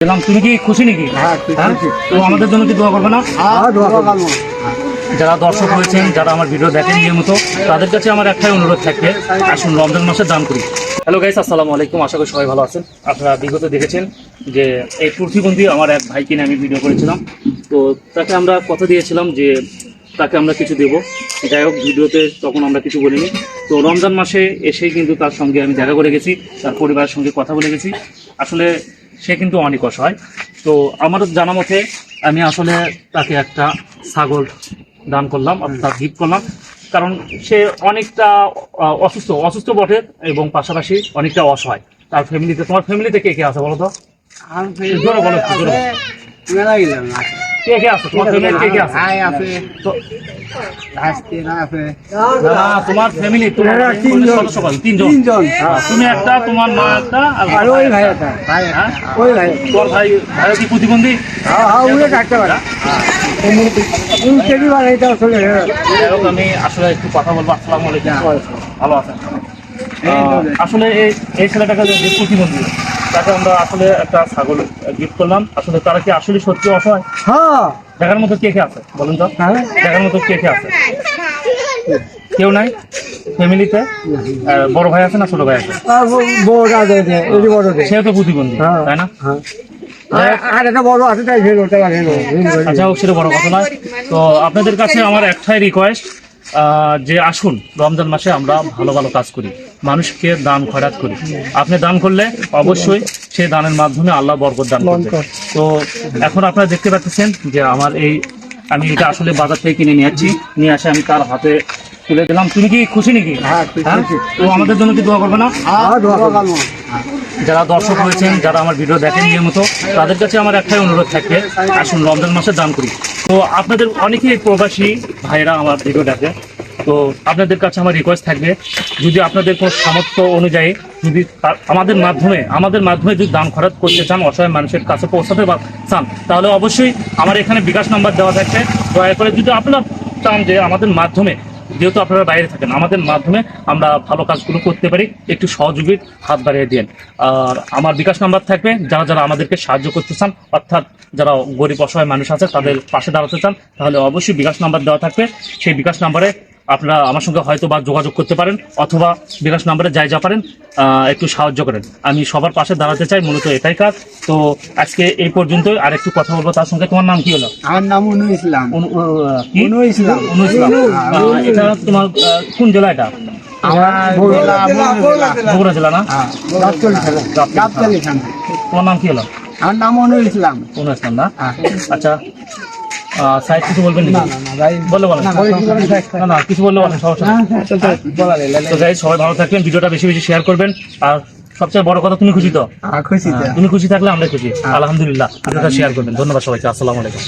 তুমি কি খুশি নাকি? তো আমাদের জন্য কি দোয়া করবে না? যারা দর্শক হয়েছেন, যারা আমার ভিডিও দেখেন নিয়মিত, তাদের কাছে আমার একটাই অনুরোধ থাকবে, আসুন রমজান মাসে দান করি। হ্যালো গাইস, আসসালামু আলাইকুম। আশা করি সবাই ভালো আছেন। আপনারা বিগত দেখেছেন যে এই প্রতিবন্ধী আমার এক ভাইকে নিয়ে আমি ভিডিও করেছিলাম। তো তাকে আমরা কথা দিয়েছিলাম যে তাকে আমরা কিছু দেবো। যাই হোক, ভিডিওতে তখন আমরা কিছু বলিনি। তো রমজান মাসে এসেই কিন্তু তার সঙ্গে আমি দেখা করে গেছি, তার পরিবারের সঙ্গে কথা বলে গেছি। আসলে সে কিন্তু অনেক অসহায়। তো আমার জানা মতে আমি আসলে তাকে একটা ছাগল দান করলাম, তার গিফট করলাম। কারণ সে অনেকটা অসুস্থ বটে এবং পাশাপাশি অনেকটা অসহায়। তার ফ্যামিলিতে, তোমার ফ্যামিলিতে কে কে আছে বলো তো? জোরে বলো, জোরে কে কে আছে তোমার ফ্যামিলিতে? কে কে আছে? তোমার ফ্যামিলি তিনজন। তুমি একটা, তোমার মা একটা, আর ওই ভাই একটা। তোর ভাই কি প্রতিবন্ধী? আমি আসলে একটু কথা বলবো। আসসালামু আলাইকুম, ভালো আছেন? আসলে এই ছেলেটাকে যে প্রতিবন্ধী, তাকে আমরা আসলে একটা ছাগল গিফট করলাম। আসলে তারা কি আসলে সত্যি অসহায়? দেখার মতো কে কে আছে বলুন তো? দেখার মতো কে কে আছে? কেউ নাই ফ্যামিলিতে? বড় ভাই আছে না ছোট ভাই আছে? সে তো প্রতিবন্ধী, তাই না? আচ্ছা, সেটা বড় কথা নয়। তো আপনাদের কাছে আমার একটাই রিকোয়েস্ট, যে আসুন রমজান মাসে আমরা ভালো ভালো কাজ করি, মানুষকে দান খয়রাত করি। আপনি দান করলে অবশ্যই সেই দানের মাধ্যমে আল্লাহ বরকত দান করবে। তো এখন আপনারা দেখতে পাচ্ছেন যে আমি এটা আসলে বাজার থেকে কিনে নিয়ে আসে আমি তার হাতে তুলে দিলাম। তুমি কি খুশি নাকি? তো আমাদের জন্য কি দোয়া করবে না? যারা দর্শক হয়েছেন, যারা আমার ভিডিও দেখেন নিয়মিত, তাদের কাছে আমার একটাই অনুরোধ থাকবে, আসুন রমজান মাসে দান করি। তো আপনাদের অনেকেই প্রবাসী ভাইরা আমার ভিডিও দেখে, তো আপনাদের কাছে আমার রিকোয়েস্ট থাকবে, যদি আপনাদের কোনো সামর্থ্য অনুযায়ী যদি আমাদের মাধ্যমে যদি দান খরচ করতে চান, অসহায় মানুষের কাছে পৌঁছাতে চান, তাহলে অবশ্যই আমার এখানে বিকাশ নাম্বার দেওয়া থাকবে। দয়া করে যদি আপনারা চান যে আমাদের মাধ্যমে, যেহেতু আপনারা বাইরে থাকেন, আমাদের মাধ্যমে আমরা ভালো কাজগুলো করতে পারি, একটু সহযোগীর হাত বাড়িয়ে দিন। আর আমার বিকাশ নাম্বার থাকবে, যারা আমাদেরকে সাহায্য করতে চান, অর্থাৎ যারা গরিব অসহায় মানুষ আছে তাদের পাশে দাঁড়াতে চান, তাহলে অবশ্যই বিকাশ নাম্বার দেওয়া থাকবে। সেই বিকাশ নাম্বারে আপনারা আমার সঙ্গে হয়তো বা যোগাযোগ করতে পারেন, অথবা বিকাশ নাম্বারে যা পারেন একটু সাহায্য করেন। আমি সবার পাশে দাঁড়াতে চাই, মূলত এটাই কাজ। তো আজকে এই পর্যন্তই, আর একটু কথা বলবো তার সঙ্গে। তোমার নাম কি হলো? আমার নাম অনু ইসলাম। এটা তোমার কোন জেলা? এটা বগুড়া জেলা না? তোমার নাম কি হলো? আমার নাম অনু ইসলাম। অনু ইসলাম না? আচ্ছা, সাইড কিছু বলবেন? বললে বলেন। না কিছু বললে বলেন, সমস্যা নেই। তো গাইস, সবাই ভালো থাকবেন, ভিডিওটা বেশি বেশি শেয়ার করবেন। আর সবচেয়ে বড় কথা, তুমি খুশি তো? খুশি। তুমি খুশি থাকলে আমরা খুশি। আলহামদুলিল্লাহ। ভিডিওটা শেয়ার করবেন। ধন্যবাদ সবাইকে। আসসালামু আলাইকুম।